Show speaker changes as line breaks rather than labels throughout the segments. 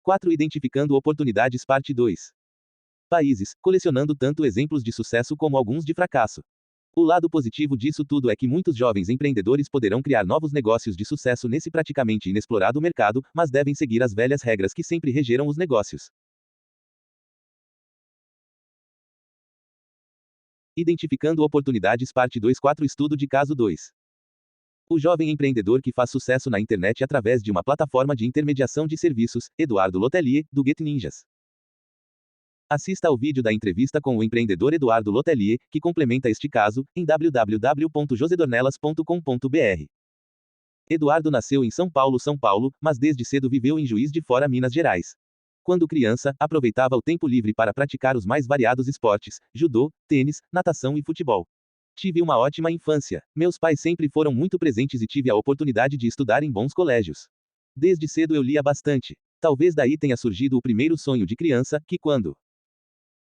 4. Identificando oportunidades, parte 2. Países, colecionando tanto exemplos de sucesso como alguns de fracasso. O lado positivo disso tudo é que muitos jovens empreendedores poderão criar novos negócios de sucesso nesse praticamente inexplorado mercado, mas devem seguir as velhas regras que sempre regeram os negócios. Identificando oportunidades, parte 2. 4. Estudo de caso 2. O jovem empreendedor que faz sucesso na internet através de uma plataforma de intermediação de serviços, Eduardo Lotelier, do GetNinjas. Assista ao vídeo da entrevista com o empreendedor Eduardo Lotelier, que complementa este caso, em www.josedornelas.com.br. Eduardo nasceu em São Paulo, mas desde cedo viveu em Juiz de Fora, Minas Gerais. Quando criança, aproveitava o tempo livre para praticar os mais variados esportes, judô, tênis, natação e futebol. Tive uma ótima infância. Meus pais sempre foram muito presentes e tive a oportunidade de estudar em bons colégios. Desde cedo eu lia bastante. Talvez daí tenha surgido o primeiro sonho de criança, que quando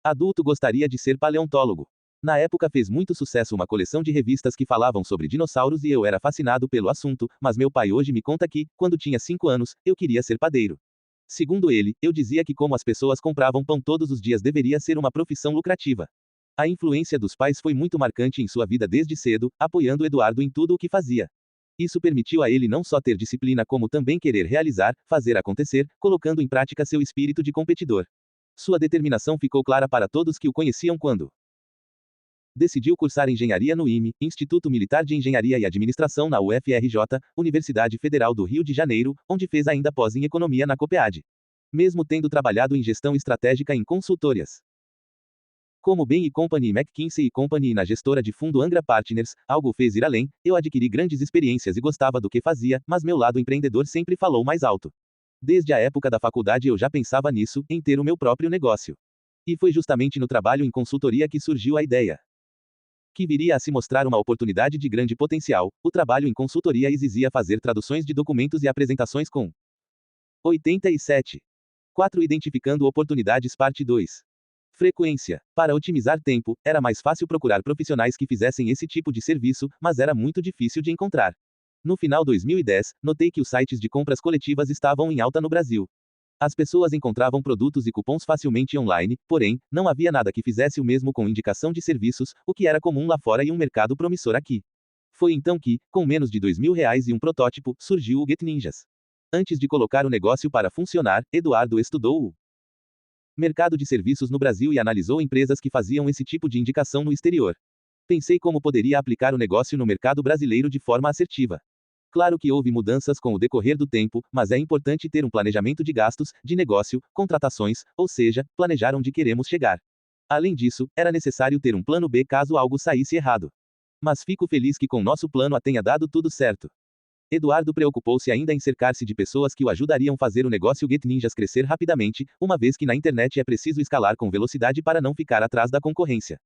adulto gostaria de ser paleontólogo. Na época fez muito sucesso uma coleção de revistas que falavam sobre dinossauros e eu era fascinado pelo assunto, mas meu pai hoje me conta que, quando tinha 5 anos, eu queria ser padeiro. Segundo ele, eu dizia que como as pessoas compravam pão todos os dias deveria ser uma profissão lucrativa. A influência dos pais foi muito marcante em sua vida desde cedo, apoiando Eduardo em tudo o que fazia. Isso permitiu a ele não só ter disciplina como também querer realizar, fazer acontecer, colocando em prática seu espírito de competidor. Sua determinação ficou clara para todos que o conheciam quando decidiu cursar engenharia no IME, Instituto Militar de Engenharia e Administração na UFRJ, Universidade Federal do Rio de Janeiro, onde fez ainda pós em economia na Copead. Mesmo tendo trabalhado em gestão estratégica em consultorias como Bain & Company e McKinsey & Company e na gestora de fundo Angra Partners, algo fez ir além, eu adquiri grandes experiências e gostava do que fazia, mas meu lado empreendedor sempre falou mais alto. Desde a época da faculdade eu já pensava nisso, em ter o meu próprio negócio. E foi justamente no trabalho em consultoria que surgiu a ideia. Que viria a se mostrar uma oportunidade de grande potencial. O trabalho em consultoria exigia fazer traduções de documentos e apresentações com 87. 4. Identificando oportunidades, parte 2. Frequência. Para otimizar tempo, era mais fácil procurar profissionais que fizessem esse tipo de serviço, mas era muito difícil de encontrar. No final de 2010, notei que os sites de compras coletivas estavam em alta no Brasil. As pessoas encontravam produtos e cupons facilmente online, porém, não havia nada que fizesse o mesmo com indicação de serviços, o que era comum lá fora e um mercado promissor aqui. Foi então que, com menos de R$ 2.000 e um protótipo, surgiu o GetNinjas. Antes de colocar o negócio para funcionar, Eduardo estudou o mercado de serviços no Brasil e analisou empresas que faziam esse tipo de indicação no exterior. Pensei como poderia aplicar o negócio no mercado brasileiro de forma assertiva. Claro que houve mudanças com o decorrer do tempo, mas é importante ter um planejamento de gastos, de negócio, contratações, ou seja, planejar onde queremos chegar. Além disso, era necessário ter um plano B caso algo saísse errado. Mas fico feliz que com nosso plano A tenha dado tudo certo. Eduardo preocupou-se ainda em cercar-se de pessoas que o ajudariam a fazer o negócio GetNinjas crescer rapidamente, uma vez que na internet é preciso escalar com velocidade para não ficar atrás da concorrência.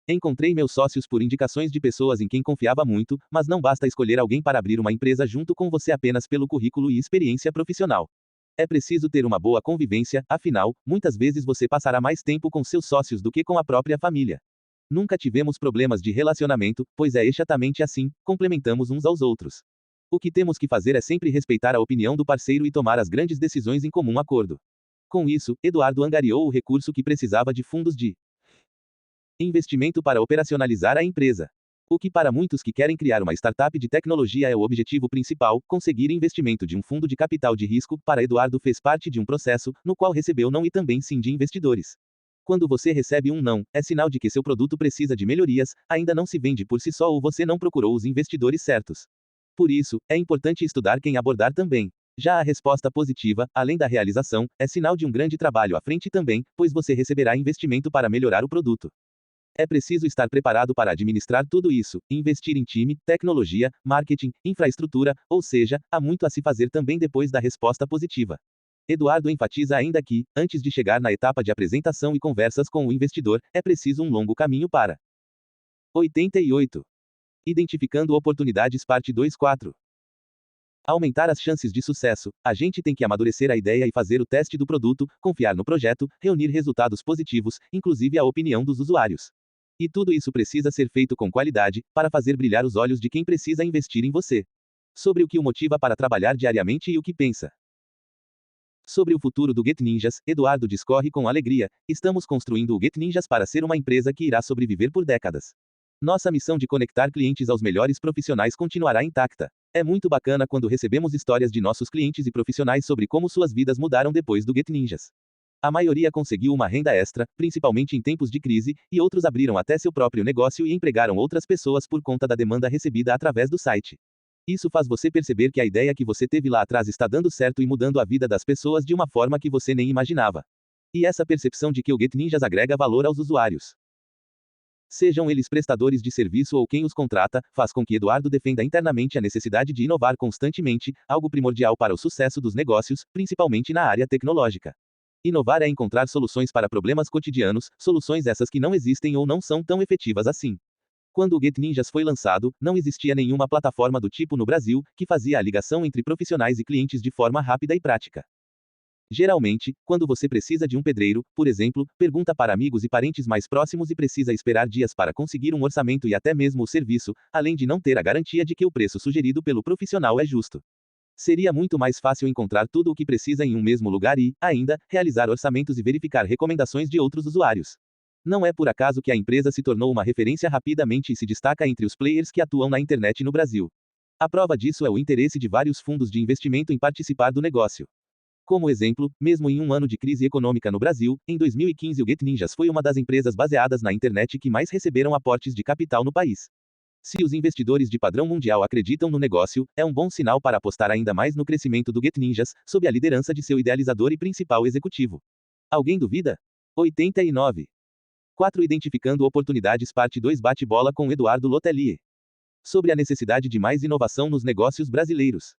Encontrei meus sócios por indicações de pessoas em quem confiava muito, mas não basta escolher alguém para abrir uma empresa junto com você apenas pelo currículo e experiência profissional. É preciso ter uma boa convivência, afinal, muitas vezes você passará mais tempo com seus sócios do que com a própria família. Nunca tivemos problemas de relacionamento, pois é exatamente assim, complementamos uns aos outros. O que temos que fazer é sempre respeitar a opinião do parceiro e tomar as grandes decisões em comum acordo. Com isso, Eduardo angariou o recurso que precisava de fundos de investimento para operacionalizar a empresa. O que para muitos que querem criar uma startup de tecnologia é o objetivo principal, conseguir investimento de um fundo de capital de risco, para Eduardo fez parte de um processo, no qual recebeu não e também sim de investidores. Quando você recebe um não, é sinal de que seu produto precisa de melhorias, ainda não se vende por si só ou você não procurou os investidores certos. Por isso, é importante estudar quem abordar também. Já a resposta positiva, além da realização, é sinal de um grande trabalho à frente também, pois você receberá investimento para melhorar o produto. É preciso estar preparado para administrar tudo isso, investir em time, tecnologia, marketing, infraestrutura, ou seja, há muito a se fazer também depois da resposta positiva. Eduardo enfatiza ainda que, antes de chegar na etapa de apresentação e conversas com o investidor, é preciso um longo caminho para 88. Identificando oportunidades, parte 2. 4. Aumentar as chances de sucesso, a gente tem que amadurecer a ideia e fazer o teste do produto, confiar no projeto, reunir resultados positivos, inclusive a opinião dos usuários. E tudo isso precisa ser feito com qualidade, para fazer brilhar os olhos de quem precisa investir em você. Sobre o que o motiva para trabalhar diariamente e o que pensa Sobre o futuro do GetNinjas, Eduardo discorre com alegria: estamos construindo o GetNinjas para ser uma empresa que irá sobreviver por décadas. Nossa missão de conectar clientes aos melhores profissionais continuará intacta. É muito bacana quando recebemos histórias de nossos clientes e profissionais sobre como suas vidas mudaram depois do GetNinjas. A maioria conseguiu uma renda extra, principalmente em tempos de crise, e outros abriram até seu próprio negócio e empregaram outras pessoas por conta da demanda recebida através do site. Isso faz você perceber que a ideia que você teve lá atrás está dando certo e mudando a vida das pessoas de uma forma que você nem imaginava. E essa percepção de que o GetNinjas agrega valor aos usuários, sejam eles prestadores de serviço ou quem os contrata, faz com que Eduardo defenda internamente a necessidade de inovar constantemente, algo primordial para o sucesso dos negócios, principalmente na área tecnológica. Inovar é encontrar soluções para problemas cotidianos, soluções essas que não existem ou não são tão efetivas assim. Quando o GetNinjas foi lançado, não existia nenhuma plataforma do tipo no Brasil, que fazia a ligação entre profissionais e clientes de forma rápida e prática. Geralmente, quando você precisa de um pedreiro, por exemplo, pergunta para amigos e parentes mais próximos e precisa esperar dias para conseguir um orçamento e até mesmo o serviço, além de não ter a garantia de que o preço sugerido pelo profissional é justo. Seria muito mais fácil encontrar tudo o que precisa em um mesmo lugar e, ainda, realizar orçamentos e verificar recomendações de outros usuários. Não é por acaso que a empresa se tornou uma referência rapidamente e se destaca entre os players que atuam na internet no Brasil. A prova disso é o interesse de vários fundos de investimento em participar do negócio. Como exemplo, mesmo em um ano de crise econômica no Brasil, em 2015 o GetNinjas foi uma das empresas baseadas na internet que mais receberam aportes de capital no país. Se os investidores de padrão mundial acreditam no negócio, é um bom sinal para apostar ainda mais no crescimento do GetNinjas, sob a liderança de seu idealizador e principal executivo. Alguém duvida? 89. 4. Identificando oportunidades. Parte 2. Bate-bola com Eduardo Lotelier. Sobre a necessidade de mais inovação nos negócios brasileiros.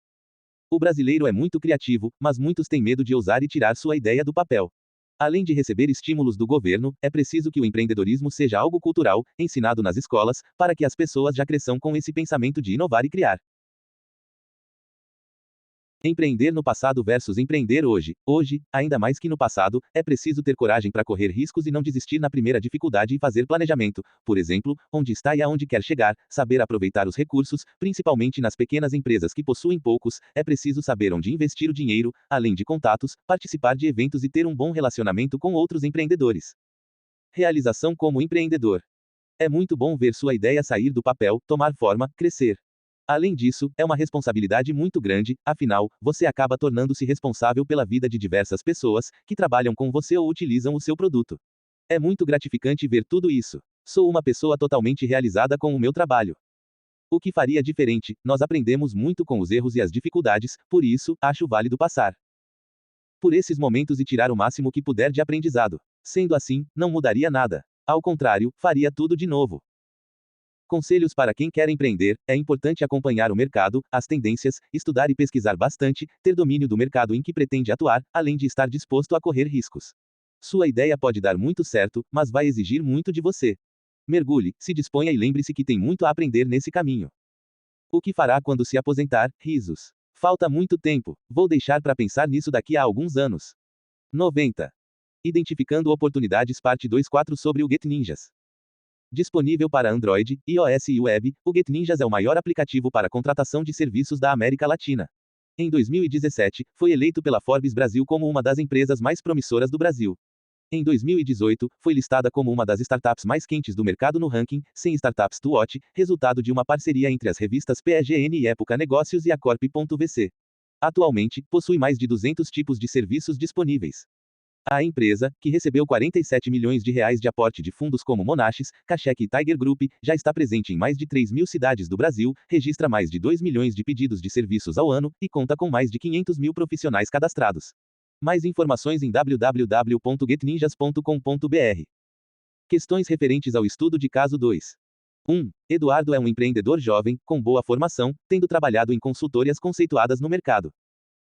O brasileiro é muito criativo, mas muitos têm medo de ousar e tirar sua ideia do papel. Além de receber estímulos do governo, é preciso que o empreendedorismo seja algo cultural, ensinado nas escolas, para que as pessoas já cresçam com esse pensamento de inovar e criar. Empreender no passado versus empreender hoje. Hoje, ainda mais que no passado, é preciso ter coragem para correr riscos e não desistir na primeira dificuldade e fazer planejamento, por exemplo, onde está e aonde quer chegar, saber aproveitar os recursos, principalmente nas pequenas empresas que possuem poucos, é preciso saber onde investir o dinheiro, além de contatos, participar de eventos e ter um bom relacionamento com outros empreendedores. Realização como empreendedor. É muito bom ver sua ideia sair do papel, tomar forma, crescer. Além disso, é uma responsabilidade muito grande, afinal, você acaba tornando-se responsável pela vida de diversas pessoas, que trabalham com você ou utilizam o seu produto. É muito gratificante ver tudo isso. Sou uma pessoa totalmente realizada com o meu trabalho. O que faria diferente? Nós aprendemos muito com os erros e as dificuldades, por isso, acho válido passar por esses momentos e tirar o máximo que puder de aprendizado. Sendo assim, não mudaria nada. Ao contrário, faria tudo de novo. Conselhos para quem quer empreender: é importante acompanhar o mercado, as tendências, estudar e pesquisar bastante, ter domínio do mercado em que pretende atuar, além de estar disposto a correr riscos. Sua ideia pode dar muito certo, mas vai exigir muito de você. Mergulhe, se disponha e lembre-se que tem muito a aprender nesse caminho. O que fará quando se aposentar? Risos. Falta muito tempo, vou deixar para pensar nisso daqui a alguns anos. 90. Identificando oportunidades. Parte 2.4 sobre o GetNinjas. Disponível para Android, iOS e web, o GetNinjas é o maior aplicativo para contratação de serviços da América Latina. Em 2017, foi eleito pela Forbes Brasil como uma das empresas mais promissoras do Brasil. Em 2018, foi listada como uma das startups mais quentes do mercado no ranking 100 Startups to Watch, resultado de uma parceria entre as revistas PEGN e Época Negócios e a Corp.vc. Atualmente, possui mais de 200 tipos de serviços disponíveis. A empresa, que recebeu 47 milhões de reais de aporte de fundos como Monaches, Cachec e Tiger Group, já está presente em mais de 3.000 cidades do Brasil, registra mais de 2 milhões de pedidos de serviços ao ano, e conta com mais de 500 mil profissionais cadastrados. Mais informações em www.getninjas.com.br. Questões referentes ao estudo de caso 2. 1. Eduardo é um empreendedor jovem, com boa formação, tendo trabalhado em consultorias conceituadas no mercado.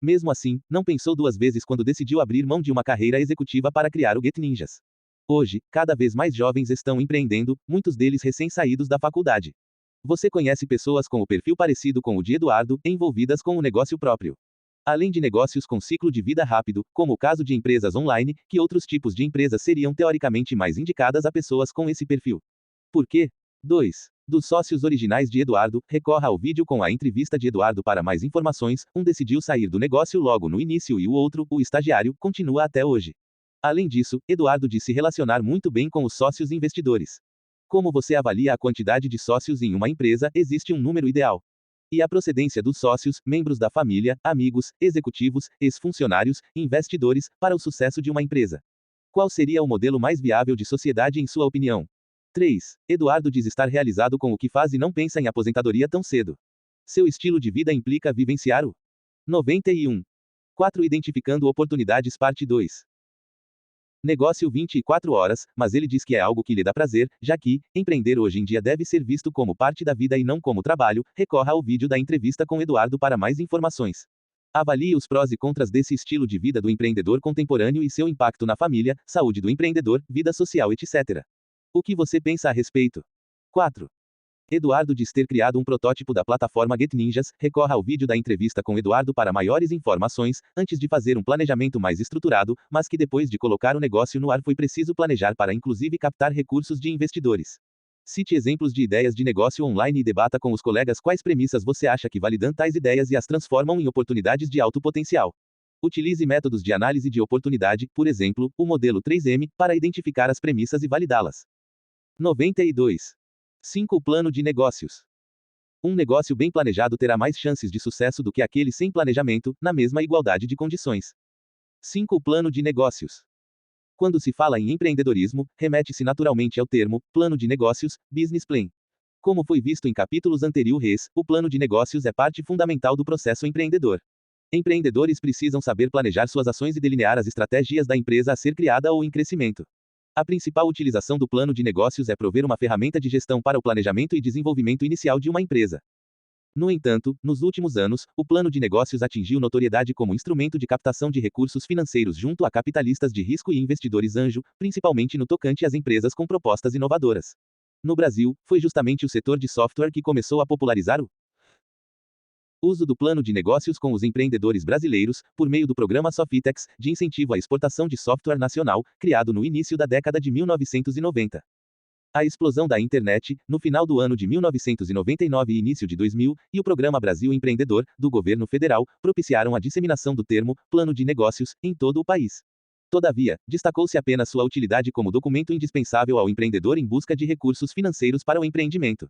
Mesmo assim, não pensou duas vezes quando decidiu abrir mão de uma carreira executiva para criar o GetNinjas. Hoje, cada vez mais jovens estão empreendendo, muitos deles recém-saídos da faculdade. Você conhece pessoas com o perfil parecido com o de Eduardo, envolvidas com o negócio próprio. Além de negócios com ciclo de vida rápido, como o caso de empresas online, que outros tipos de empresas seriam teoricamente mais indicadas a pessoas com esse perfil? Por quê? 2. Dos sócios originais de Eduardo, recorra ao vídeo com a entrevista de Eduardo para mais informações. Um decidiu sair do negócio logo no início e o outro, o estagiário, continua até hoje. Além disso, Eduardo diz se relacionar muito bem com os sócios investidores. Como você avalia a quantidade de sócios em uma empresa? Existe um número ideal. E a procedência dos sócios, membros da família, amigos, executivos, ex-funcionários, investidores, para o sucesso de uma empresa. Qual seria o modelo mais viável de sociedade em sua opinião? 3. Eduardo diz estar realizado com o que faz e não pensa em aposentadoria tão cedo. Seu estilo de vida implica vivenciar o 91. 4. Identificando oportunidades. Parte 2. Negócio 24 horas, mas ele diz que é algo que lhe dá prazer, já que empreender hoje em dia deve ser visto como parte da vida e não como trabalho. Recorra ao vídeo da entrevista com Eduardo para mais informações. Avalie os prós e contras desse estilo de vida do empreendedor contemporâneo e seu impacto na família, saúde do empreendedor, vida social, etc. O que você pensa a respeito? 4. Eduardo diz ter criado um protótipo da plataforma GetNinjas. Recorra ao vídeo da entrevista com Eduardo para maiores informações, antes de fazer um planejamento mais estruturado, mas que depois de colocar o negócio no ar foi preciso planejar para inclusive captar recursos de investidores. Cite exemplos de ideias de negócio online e debata com os colegas quais premissas você acha que validam tais ideias e as transformam em oportunidades de alto potencial. Utilize métodos de análise de oportunidade, por exemplo, o modelo 3M, para identificar as premissas e validá-las. 92. 5. O plano de negócios. Um negócio bem planejado terá mais chances de sucesso do que aquele sem planejamento, na mesma igualdade de condições. 5. O plano de negócios. Quando se fala em empreendedorismo, remete-se naturalmente ao termo plano de negócios, business plan. Como foi visto em capítulos anteriores, o plano de negócios é parte fundamental do processo empreendedor. Empreendedores precisam saber planejar suas ações e delinear as estratégias da empresa a ser criada ou em crescimento. A principal utilização do plano de negócios é prover uma ferramenta de gestão para o planejamento e desenvolvimento inicial de uma empresa. No entanto, nos últimos anos, o plano de negócios atingiu notoriedade como instrumento de captação de recursos financeiros junto a capitalistas de risco e investidores anjo, principalmente no tocante às empresas com propostas inovadoras. No Brasil, foi justamente o setor de software que começou a popularizar o uso do plano de negócios com os empreendedores brasileiros, por meio do programa Sofitex, de incentivo à exportação de software nacional, criado no início da década de 1990. A explosão da internet, no final do ano de 1999 e início de 2000, e o programa Brasil Empreendedor, do governo federal, propiciaram a disseminação do termo plano de negócios em todo o país. Todavia, destacou-se apenas sua utilidade como documento indispensável ao empreendedor em busca de recursos financeiros para o empreendimento.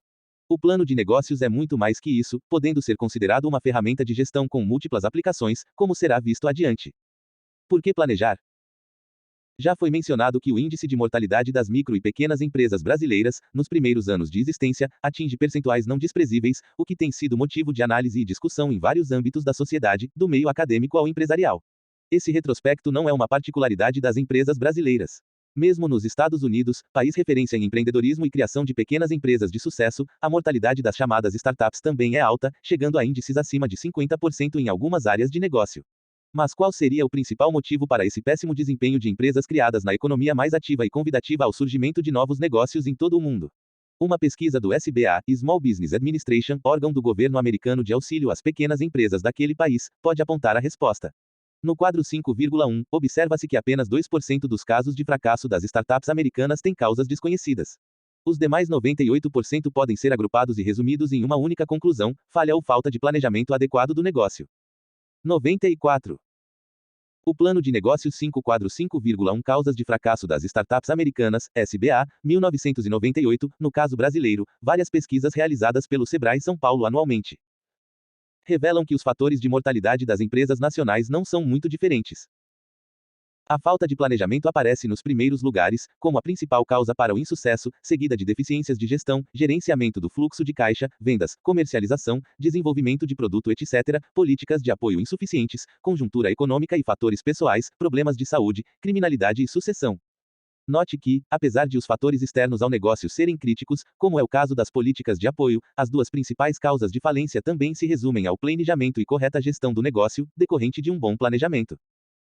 O plano de negócios é muito mais que isso, podendo ser considerado uma ferramenta de gestão com múltiplas aplicações, como será visto adiante. Por que planejar? Já foi mencionado que o índice de mortalidade das micro e pequenas empresas brasileiras, nos primeiros anos de existência, atinge percentuais não desprezíveis, o que tem sido motivo de análise e discussão em vários âmbitos da sociedade, do meio acadêmico ao empresarial. Esse retrospecto não é uma particularidade das empresas brasileiras. Mesmo nos Estados Unidos, país referência em empreendedorismo e criação de pequenas empresas de sucesso, a mortalidade das chamadas startups também é alta, chegando a índices acima de 50% em algumas áreas de negócio. Mas qual seria o principal motivo para esse péssimo desempenho de empresas criadas na economia mais ativa e convidativa ao surgimento de novos negócios em todo o mundo? Uma pesquisa do SBA, Small Business Administration, órgão do governo americano de auxílio às pequenas empresas daquele país, pode apontar a resposta. No quadro 5,1, observa-se que apenas 2% dos casos de fracasso das startups americanas têm causas desconhecidas. Os demais 98% podem ser agrupados e resumidos em uma única conclusão: falha ou falta de planejamento adequado do negócio. 94. O plano de negócios 5 quadro 5,1 causas de fracasso das startups americanas, SBA, 1998, no caso brasileiro, várias pesquisas realizadas pelo Sebrae São Paulo anualmente revelam que os fatores de mortalidade das empresas nacionais não são muito diferentes. A falta de planejamento aparece nos primeiros lugares, como a principal causa para o insucesso, seguida de deficiências de gestão, gerenciamento do fluxo de caixa, vendas, comercialização, desenvolvimento de produto, etc., políticas de apoio insuficientes, conjuntura econômica e fatores pessoais, problemas de saúde, criminalidade e sucessão. Note que, apesar de os fatores externos ao negócio serem críticos, como é o caso das políticas de apoio, as duas principais causas de falência também se resumem ao planejamento e correta gestão do negócio, decorrente de um bom planejamento.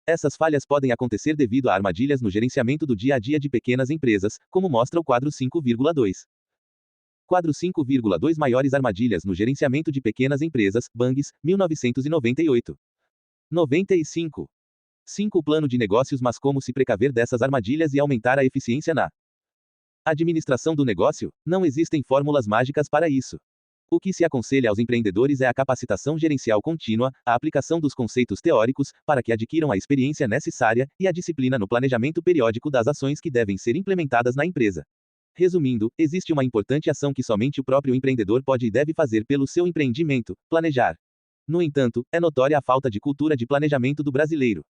Essas falhas podem acontecer devido a armadilhas no gerenciamento do dia a dia de pequenas empresas, como mostra o quadro 5,2. Quadro 5,2 Maiores armadilhas no gerenciamento de pequenas empresas, Bangs, 1998. 95. 5. Plano de negócios. Mas como se precaver dessas armadilhas e aumentar a eficiência na Administração do negócio? Não existem fórmulas mágicas para isso. O que se aconselha aos empreendedores é a capacitação gerencial contínua, a aplicação dos conceitos teóricos, para que adquiram a experiência necessária, e a disciplina no planejamento periódico das ações que devem ser implementadas na empresa. Resumindo, existe uma importante ação que somente o próprio empreendedor pode e deve fazer pelo seu empreendimento: planejar. No entanto, é notória a falta de cultura de planejamento do brasileiro,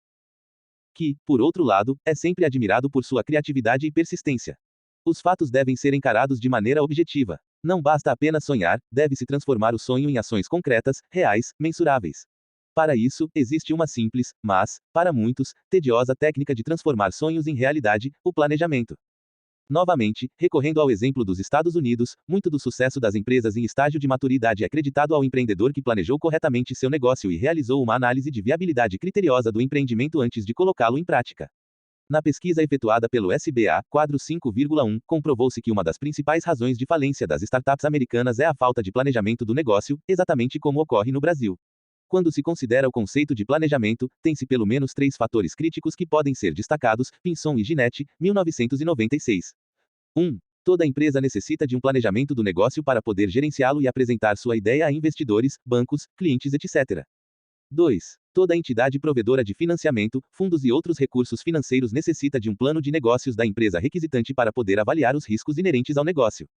que, por outro lado, é sempre admirado por sua criatividade e persistência. Os fatos devem ser encarados de maneira objetiva. Não basta apenas sonhar, deve-se transformar o sonho em ações concretas, reais, mensuráveis. Para isso, existe uma simples, mas, para muitos, tediosa técnica de transformar sonhos em realidade: o planejamento. Novamente, recorrendo ao exemplo dos Estados Unidos, muito do sucesso das empresas em estágio de maturidade é acreditado ao empreendedor que planejou corretamente seu negócio e realizou uma análise de viabilidade criteriosa do empreendimento antes de colocá-lo em prática. Na pesquisa efetuada pelo SBA, quadro 5,1, comprovou-se que uma das principais razões de falência das startups americanas é a falta de planejamento do negócio, exatamente como ocorre no Brasil. Quando se considera o conceito de planejamento, tem-se pelo menos 3 fatores críticos que podem ser destacados: Pinson e Ginetti, 1996. 1. Toda empresa necessita de um planejamento do negócio para poder gerenciá-lo e apresentar sua ideia a investidores, bancos, clientes, etc. 2. Toda entidade provedora de financiamento, fundos e outros recursos financeiros necessita de um plano de negócios da empresa requisitante para poder avaliar os riscos inerentes ao negócio.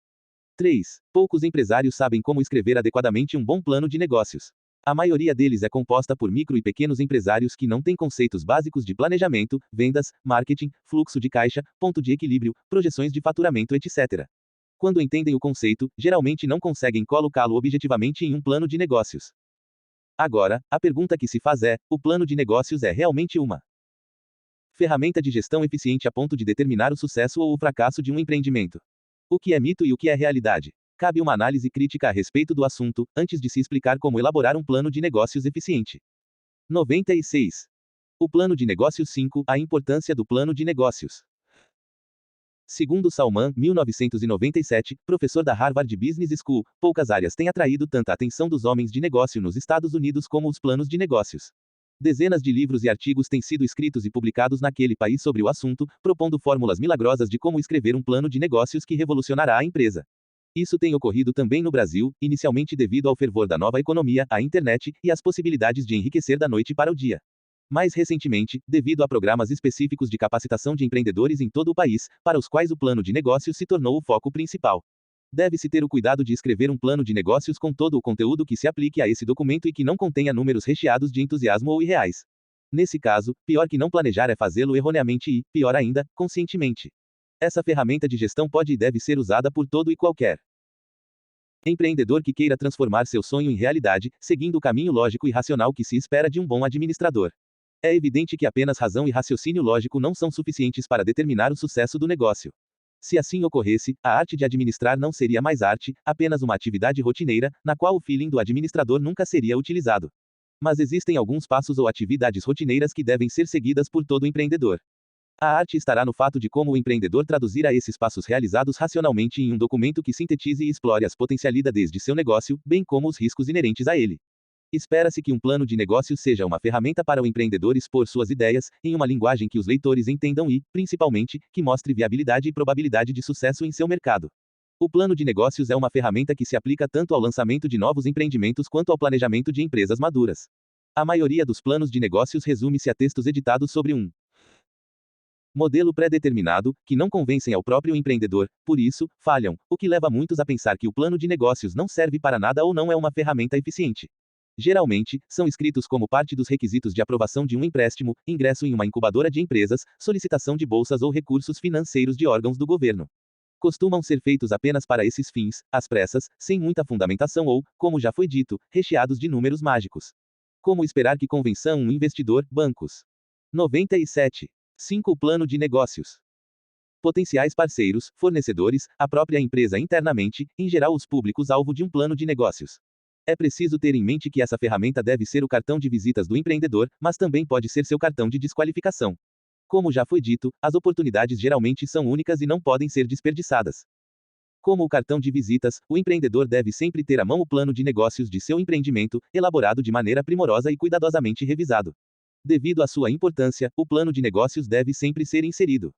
3. Poucos empresários sabem como escrever adequadamente um bom plano de negócios. A maioria deles é composta por micro e pequenos empresários que não têm conceitos básicos de planejamento, vendas, marketing, fluxo de caixa, ponto de equilíbrio, projeções de faturamento, etc. Quando entendem o conceito, geralmente não conseguem colocá-lo objetivamente em um plano de negócios. Agora, a pergunta que se faz é: o plano de negócios é realmente uma ferramenta de gestão eficiente a ponto de determinar o sucesso ou o fracasso de um empreendimento? O que é mito e o que é realidade? Cabe uma análise crítica a respeito do assunto, antes de se explicar como elaborar um plano de negócios eficiente. 96. O plano de negócios 5. A importância do plano de negócios. Segundo Salman, 1997, professor da Harvard Business School, poucas áreas têm atraído tanta atenção dos homens de negócio nos Estados Unidos como os planos de negócios. Dezenas de livros e artigos têm sido escritos e publicados naquele país sobre o assunto, propondo fórmulas milagrosas de como escrever um plano de negócios que revolucionará a empresa. Isso tem ocorrido também no Brasil, inicialmente devido ao fervor da nova economia, a internet, e às possibilidades de enriquecer da noite para o dia. Mais recentemente, devido a programas específicos de capacitação de empreendedores em todo o país, para os quais o plano de negócios se tornou o foco principal. Deve-se ter o cuidado de escrever um plano de negócios com todo o conteúdo que se aplique a esse documento e que não contenha números recheados de entusiasmo ou irreais. Nesse caso, pior que não planejar é fazê-lo erroneamente e, pior ainda, conscientemente. Essa ferramenta de gestão pode e deve ser usada por todo e qualquer empreendedor que queira transformar seu sonho em realidade, seguindo o caminho lógico e racional que se espera de um bom administrador. É evidente que apenas razão e raciocínio lógico não são suficientes para determinar o sucesso do negócio. Se assim ocorresse, a arte de administrar não seria mais arte, apenas uma atividade rotineira, na qual o feeling do administrador nunca seria utilizado. Mas existem alguns passos ou atividades rotineiras que devem ser seguidas por todo empreendedor. A arte estará no fato de como o empreendedor traduzir a esses passos realizados racionalmente em um documento que sintetize e explore as potencialidades de seu negócio, bem como os riscos inerentes a ele. Espera-se que um plano de negócio seja uma ferramenta para o empreendedor expor suas ideias, em uma linguagem que os leitores entendam e, principalmente, que mostre viabilidade e probabilidade de sucesso em seu mercado. O plano de negócios é uma ferramenta que se aplica tanto ao lançamento de novos empreendimentos quanto ao planejamento de empresas maduras. A maioria dos planos de negócios resume-se a textos editados sobre um modelo pré-determinado, que não convencem ao próprio empreendedor, por isso, falham, o que leva muitos a pensar que o plano de negócios não serve para nada ou não é uma ferramenta eficiente. Geralmente, são escritos como parte dos requisitos de aprovação de um empréstimo, ingresso em uma incubadora de empresas, solicitação de bolsas ou recursos financeiros de órgãos do governo. Costumam ser feitos apenas para esses fins, às pressas, sem muita fundamentação ou, como já foi dito, recheados de números mágicos. Como esperar que convençam um investidor, bancos? 97. 5. Plano de negócios. Potenciais parceiros, fornecedores, a própria empresa internamente, em geral os públicos-alvo de um plano de negócios. É preciso ter em mente que essa ferramenta deve ser o cartão de visitas do empreendedor, mas também pode ser seu cartão de desqualificação. Como já foi dito, as oportunidades geralmente são únicas e não podem ser desperdiçadas. Como o cartão de visitas, o empreendedor deve sempre ter à mão o plano de negócios de seu empreendimento, elaborado de maneira primorosa e cuidadosamente revisado. Devido à sua importância, o plano de negócios deve sempre ser inserido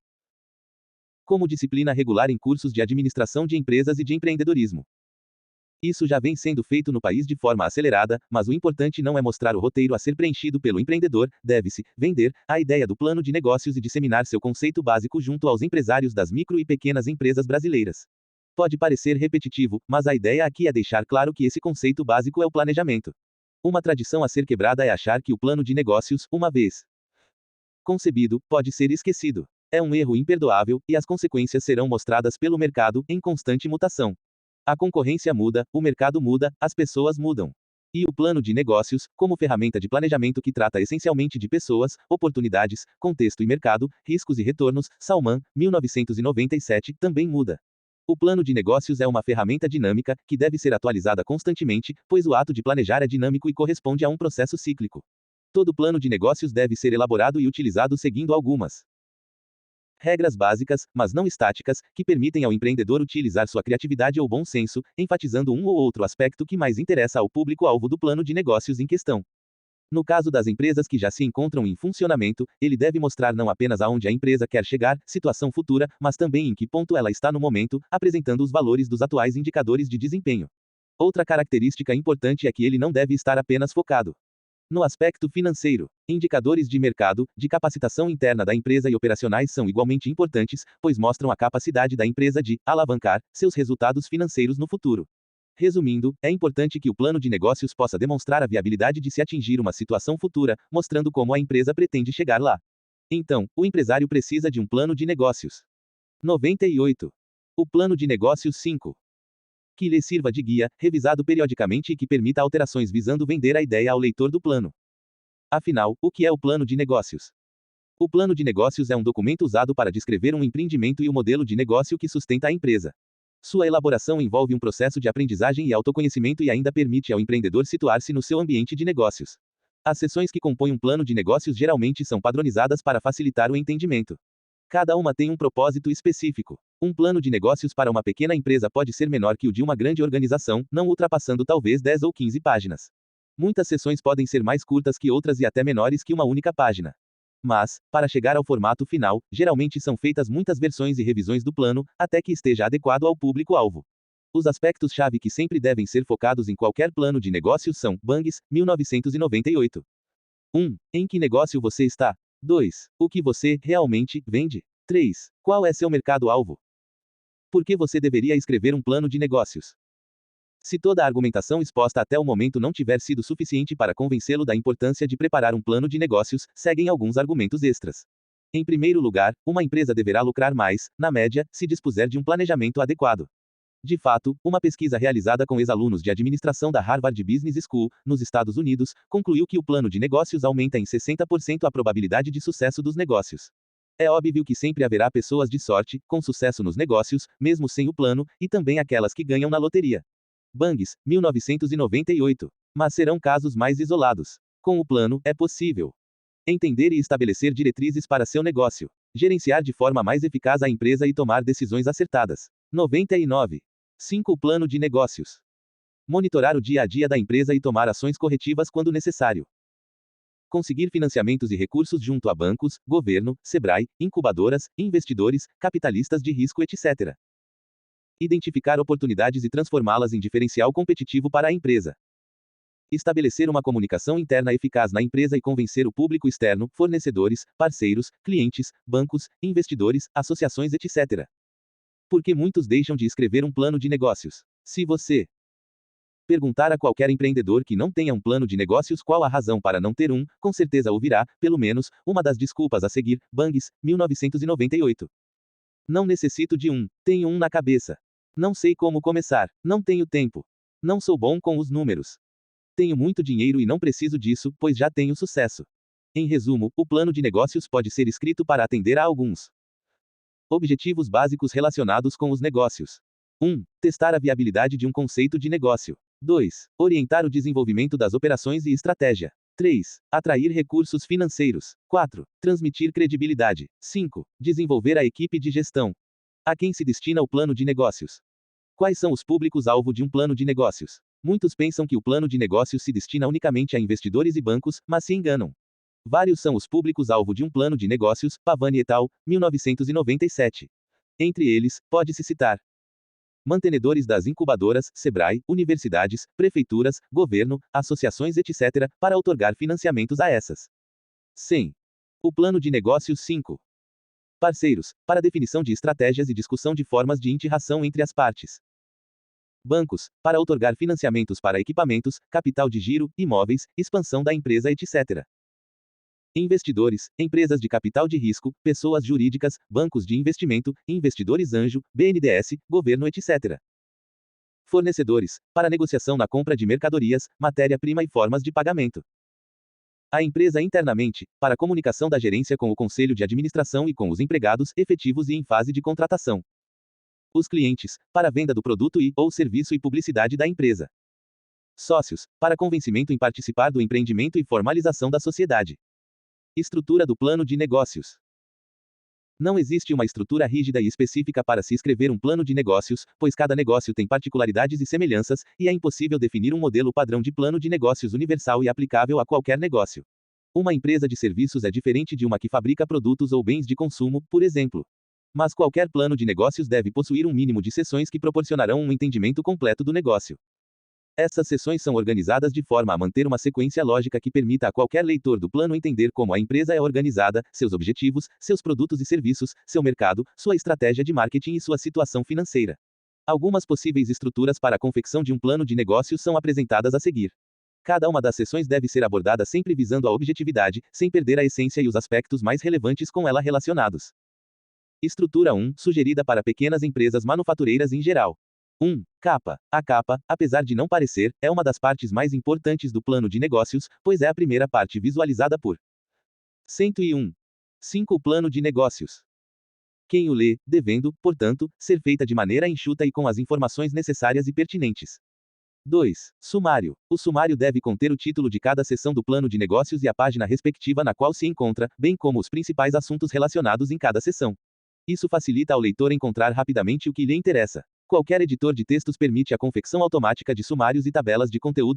como disciplina regular em cursos de administração de empresas e de empreendedorismo. Isso já vem sendo feito no país de forma acelerada, mas o importante não é mostrar o roteiro a ser preenchido pelo empreendedor, deve-se vender a ideia do plano de negócios e disseminar seu conceito básico junto aos empresários das micro e pequenas empresas brasileiras. Pode parecer repetitivo, mas a ideia aqui é deixar claro que esse conceito básico é o planejamento. Uma tradição a ser quebrada é achar que o plano de negócios, uma vez concebido, pode ser esquecido. É um erro imperdoável, e as consequências serão mostradas pelo mercado, em constante mutação. A concorrência muda, o mercado muda, as pessoas mudam. E o plano de negócios, como ferramenta de planejamento que trata essencialmente de pessoas, oportunidades, contexto e mercado, riscos e retornos, Salman, 1997, também muda. O plano de negócios é uma ferramenta dinâmica, que deve ser atualizada constantemente, pois o ato de planejar é dinâmico e corresponde a um processo cíclico. Todo plano de negócios deve ser elaborado e utilizado seguindo algumas regras básicas, mas não estáticas, que permitem ao empreendedor utilizar sua criatividade ou bom senso, enfatizando um ou outro aspecto que mais interessa ao público-alvo do plano de negócios em questão. No caso das empresas que já se encontram em funcionamento, ele deve mostrar não apenas aonde a empresa quer chegar, situação futura, mas também em que ponto ela está no momento, apresentando os valores dos atuais indicadores de desempenho. Outra característica importante é que ele não deve estar apenas focado no aspecto financeiro. Indicadores de mercado, de capacitação interna da empresa e operacionais são igualmente importantes, pois mostram a capacidade da empresa de alavancar seus resultados financeiros no futuro. Resumindo, é importante que o plano de negócios possa demonstrar a viabilidade de se atingir uma situação futura, mostrando como a empresa pretende chegar lá. Então, o empresário precisa de um plano de negócios. 98. O plano de negócios 5. Que lhe sirva de guia, revisado periodicamente e que permita alterações visando vender a ideia ao leitor do plano. Afinal, o que é o plano de negócios? O plano de negócios é um documento usado para descrever um empreendimento e o modelo de negócio que sustenta a empresa. Sua elaboração envolve um processo de aprendizagem e autoconhecimento e ainda permite ao empreendedor situar-se no seu ambiente de negócios. As seções que compõem um plano de negócios geralmente são padronizadas para facilitar o entendimento. Cada uma tem um propósito específico. Um plano de negócios para uma pequena empresa pode ser menor que o de uma grande organização, não ultrapassando talvez 10 ou 15 páginas. Muitas seções podem ser mais curtas que outras e até menores que uma única página. Mas, para chegar ao formato final, geralmente são feitas muitas versões e revisões do plano, até que esteja adequado ao público-alvo. Os aspectos-chave que sempre devem ser focados em qualquer plano de negócios são: Bangs, 1998. 1. Em que negócio você está? 2. O que você realmente vende? 3. Qual é seu mercado-alvo? Por que você deveria escrever um plano de negócios? Se toda a argumentação exposta até o momento não tiver sido suficiente para convencê-lo da importância de preparar um plano de negócios, seguem alguns argumentos extras. Em primeiro lugar, uma empresa deverá lucrar mais, na média, se dispuser de um planejamento adequado. De fato, uma pesquisa realizada com ex-alunos de administração da Harvard Business School, nos Estados Unidos, concluiu que o plano de negócios aumenta em 60% a probabilidade de sucesso dos negócios. É óbvio que sempre haverá pessoas de sorte, com sucesso nos negócios, mesmo sem o plano, e também aquelas que ganham na loteria. Bangs, 1998. Mas serão casos mais isolados. Com o plano, é possível entender e estabelecer diretrizes para seu negócio, gerenciar de forma mais eficaz a empresa e tomar decisões acertadas. 99. 5. O plano de negócios. Monitorar o dia a dia da empresa e tomar ações corretivas quando necessário. Conseguir financiamentos e recursos junto a bancos, governo, Sebrae, incubadoras, investidores, capitalistas de risco, etc. Identificar oportunidades e transformá-las em diferencial competitivo para a empresa. Estabelecer uma comunicação interna eficaz na empresa e convencer o público externo, fornecedores, parceiros, clientes, bancos, investidores, associações, etc. Por que muitos deixam de escrever um plano de negócios? Se você perguntar a qualquer empreendedor que não tenha um plano de negócios qual a razão para não ter um, com certeza ouvirá, pelo menos, uma das desculpas a seguir: Bangs, 1998. Não necessito de um, tenho um na cabeça. Não sei como começar, não tenho tempo. Não sou bom com os números. Tenho muito dinheiro e não preciso disso, pois já tenho sucesso. Em resumo, o plano de negócios pode ser escrito para atender a alguns objetivos básicos relacionados com os negócios. 1. Testar a viabilidade de um conceito de negócio. 2. Orientar o desenvolvimento das operações e estratégia. 3. Atrair recursos financeiros. 4. Transmitir credibilidade. 5. Desenvolver a equipe de gestão. A quem se destina o plano de negócios? Quais são os públicos-alvo de um plano de negócios? Muitos pensam que o plano de negócios se destina unicamente a investidores e bancos, mas se enganam. Vários são os públicos-alvo de um plano de negócios, Pavani et al., 1997. Entre eles, pode-se citar mantenedores das incubadoras, Sebrae, universidades, prefeituras, governo, associações etc., para outorgar financiamentos a essas. 100. O plano de negócios 5. Parceiros, para definição de estratégias e discussão de formas de interação entre as partes. Bancos, para outorgar financiamentos para equipamentos, capital de giro, imóveis, expansão da empresa etc. Investidores, empresas de capital de risco, pessoas jurídicas, bancos de investimento, investidores anjo, BNDES, governo etc. Fornecedores, para negociação na compra de mercadorias, matéria-prima e formas de pagamento. A empresa internamente, para comunicação da gerência com o conselho de administração e com os empregados efetivos e em fase de contratação. Os clientes, para venda do produto ou serviço e publicidade da empresa. Sócios, para convencimento em participar do empreendimento e formalização da sociedade. Estrutura do plano de negócios. Não existe uma estrutura rígida e específica para se escrever um plano de negócios, pois cada negócio tem particularidades e semelhanças, e é impossível definir um modelo padrão de plano de negócios universal e aplicável a qualquer negócio. Uma empresa de serviços é diferente de uma que fabrica produtos ou bens de consumo, por exemplo. Mas qualquer plano de negócios deve possuir um mínimo de seções que proporcionarão um entendimento completo do negócio. Essas seções são organizadas de forma a manter uma sequência lógica que permita a qualquer leitor do plano entender como a empresa é organizada, seus objetivos, seus produtos e serviços, seu mercado, sua estratégia de marketing e sua situação financeira. Algumas possíveis estruturas para a confecção de um plano de negócios são apresentadas a seguir. Cada uma das seções deve ser abordada sempre visando a objetividade, sem perder a essência e os aspectos mais relevantes com ela relacionados. Estrutura 1, sugerida para pequenas empresas manufatureiras em geral. 1. Capa. A capa, apesar de não parecer, é uma das partes mais importantes do plano de negócios, pois é a primeira parte visualizada por 101. 5. O plano de negócios. Quem o lê, devendo, portanto, ser feita de maneira enxuta e com as informações necessárias e pertinentes. 2. Sumário. O sumário deve conter o título de cada seção do plano de negócios e a página respectiva na qual se encontra, bem como os principais assuntos relacionados em cada seção. Isso facilita ao leitor encontrar rapidamente o que lhe interessa. Qualquer editor de textos permite a confecção automática de sumários e tabelas de conteúdo